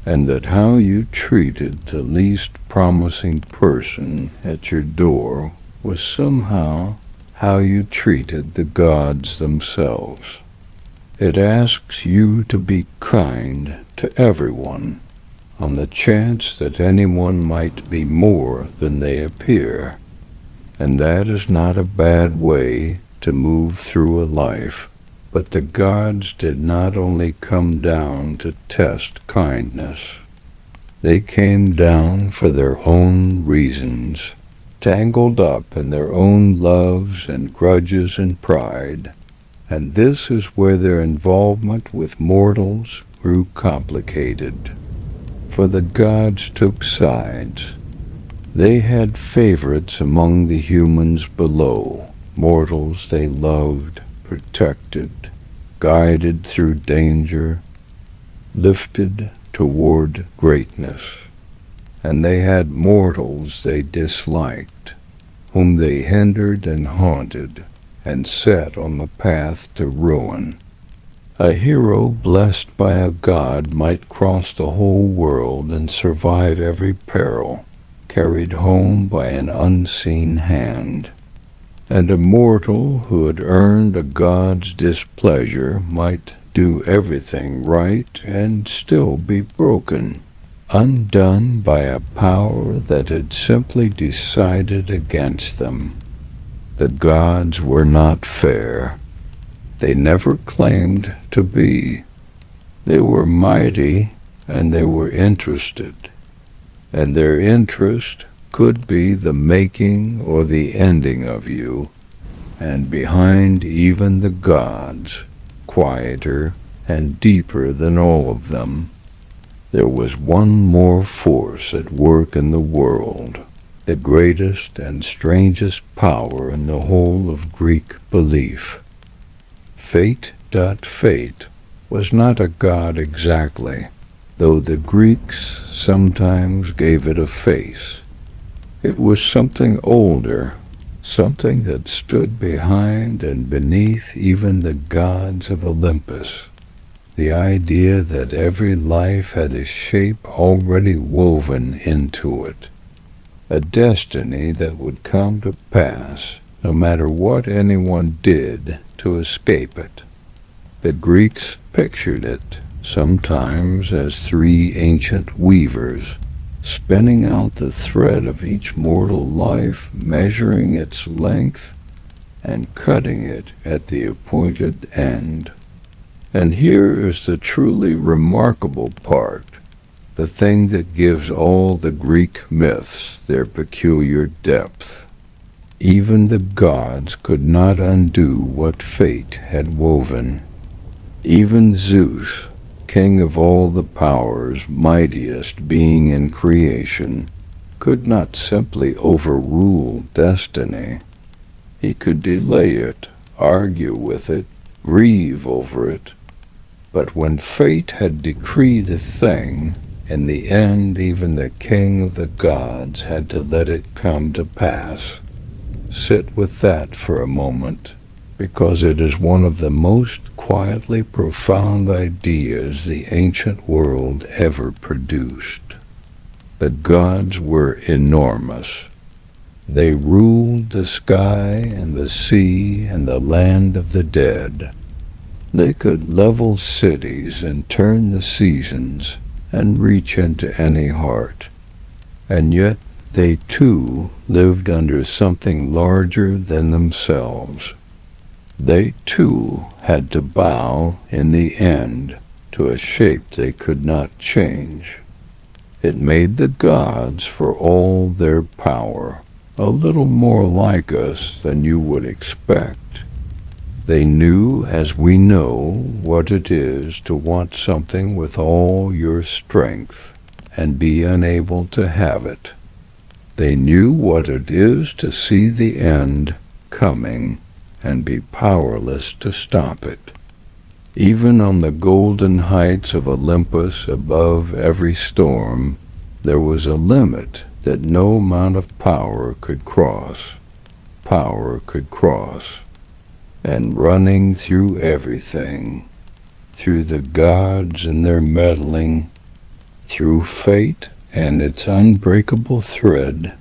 and that how you treated the least promising person at your door was somehow how you treated the gods themselves. It asks you to be kind to everyone, on the chance that anyone might be more than they appear. And that is not a bad way to move through a life. But the gods did not only come down to test kindness. They came down for their own reasons, tangled up in their own loves and grudges and pride. And this is where their involvement with mortals grew complicated. For the gods took sides. They had favorites among the humans below, mortals they loved, protected, guided through danger, lifted toward greatness. And they had mortals they disliked, whom they hindered and haunted, and set on the path to ruin. A hero blessed by a god might cross the whole world and survive every peril, carried home by an unseen hand. And a mortal who had earned a god's displeasure might do everything right and still be broken, undone by a power that had simply decided against them. The gods were not fair. They never claimed to be. They were mighty and they were interested, and their interest could be the making or the ending of you, and behind even the gods, quieter and deeper than all of them, there was one more force at work in the world, the greatest and strangest power in the whole of Greek belief. Fate. Fate was not a god exactly, though the Greeks sometimes gave it a face. It was something older, something that stood behind and beneath even the gods of Olympus. The idea that every life had a shape already woven into it, a destiny that would come to pass no matter what anyone did to escape it. The Greeks pictured it sometimes as three ancient weavers, spinning out the thread of each mortal life, measuring its length, and cutting it at the appointed end. And here is the truly remarkable part, the thing that gives all the Greek myths their peculiar depth. Even the gods could not undo what fate had woven. Even Zeus, king of all the powers, mightiest being in creation, could not simply overrule destiny. He could delay it, argue with it, grieve over it. But when fate had decreed a thing, in the end even the king of the gods had to let it come to pass. Sit with that for a moment, because it is one of the most quietly profound ideas the ancient world ever produced. The gods were enormous. They ruled the sky and the sea and the land of the dead. They could level cities and turn the seasons and reach into any heart. And yet they too lived under something larger than themselves. They too had to bow in the end to a shape they could not change. It made the gods, for all their power, a little more like us than you would expect. They knew, as we know, what it is to want something with all your strength and be unable to have it. They knew what it is to see the end coming and be powerless to stop it. Even on the golden heights of Olympus above every storm, there was a limit that no amount of power could cross. Power could cross. And running through everything, through the gods and their meddling, through fate and its unbreakable thread,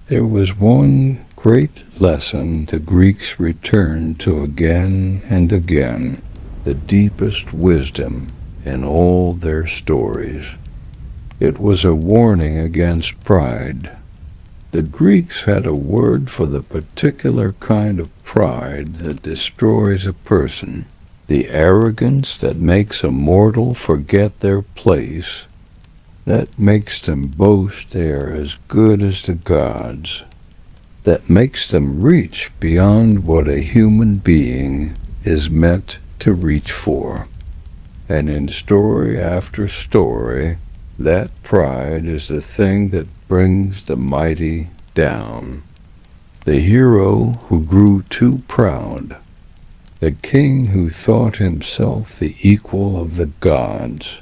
there was one great lesson the Greeks returned to again and again, the deepest wisdom in all their stories. It was a warning against pride. The Greeks had a word for the particular kind of pride that destroys a person, the arrogance that makes a mortal forget their place, that makes them boast they are as good as the gods, that makes them reach beyond what a human being is meant to reach for. And in story after story, that pride is the thing that brings the mighty down. The hero who grew too proud, the king who thought himself the equal of the gods,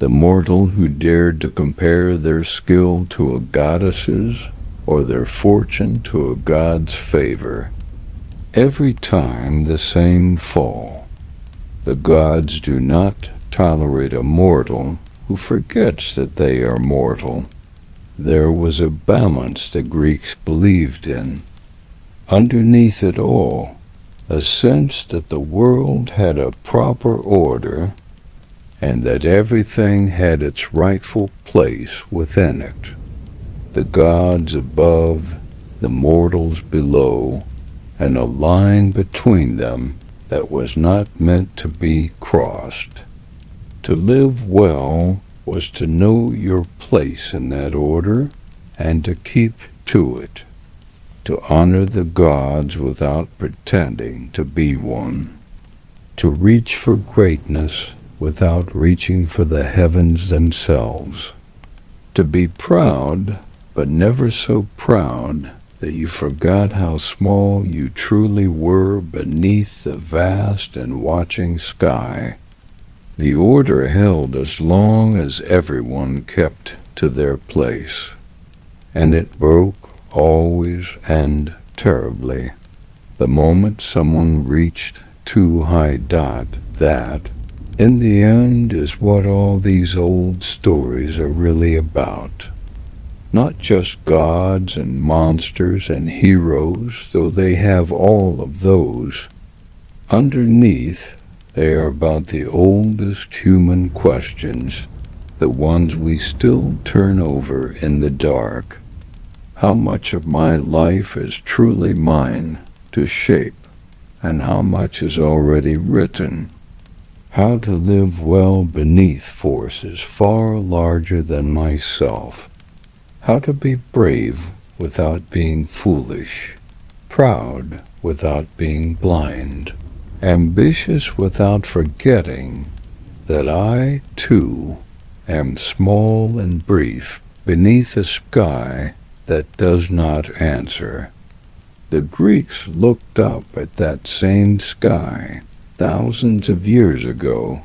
the mortal who dared to compare their skill to a goddess's or their fortune to a god's favor. Every time the same fall. The gods do not tolerate a mortal who forgets that they are mortal. There was a balance the Greeks believed in. Underneath it all, a sense that the world had a proper order and that everything had its rightful place within it. The gods above, the mortals below, and a line between them that was not meant to be crossed. To live well was to know your place in that order and to keep to it, to honor the gods without pretending to be one, to reach for greatness without reaching for the heavens themselves, to be proud, but never so proud that you forgot how small you truly were beneath the vast and watching sky. The order held as long as everyone kept to their place, and it broke always and terribly the moment someone reached too high. That, in the end, is what all these old stories are really about. Not just gods and monsters and heroes, though they have all of those. Underneath, they are about the oldest human questions, the ones we still turn over in the dark. How much of my life is truly mine to shape, and how much is already written? How to live well beneath forces far larger than myself. How to be brave without being foolish, proud without being blind, ambitious without forgetting that I, too, am small and brief beneath a sky that does not answer. The Greeks looked up at that same sky thousands of years ago,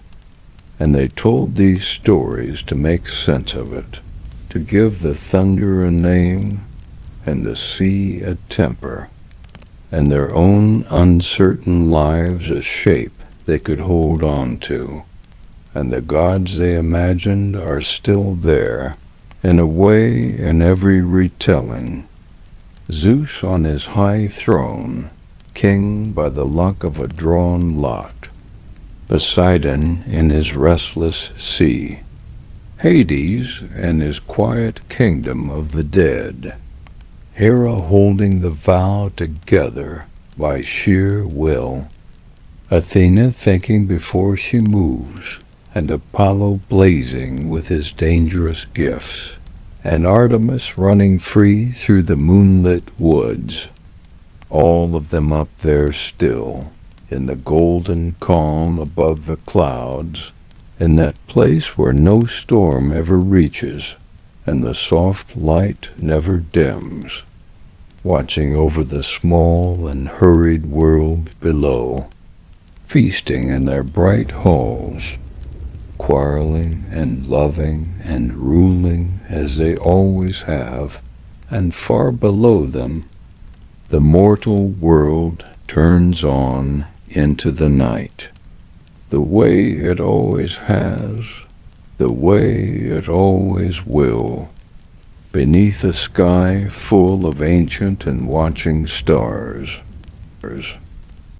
and they told these stories to make sense of it, to give the thunder a name and the sea a temper, and their own uncertain lives a shape they could hold on to. And the gods they imagined are still there, in a way, in every retelling. Zeus on his high throne, king by the luck of a drawn lot. Poseidon in his restless sea. Hades and his quiet kingdom of the dead. Hera holding the vow together by sheer will. Athena thinking before she moves, and Apollo blazing with his dangerous gifts, and Artemis running free through the moonlit woods. All of them up there still, in the golden calm above the clouds, in that place where no storm ever reaches, and the soft light never dims, watching over the small and hurried world below, feasting in their bright halls, quarreling and loving and ruling as they always have, and far below them, the mortal world turns on into the night, the way it always has, the way it always will, beneath a sky full of ancient and watching stars.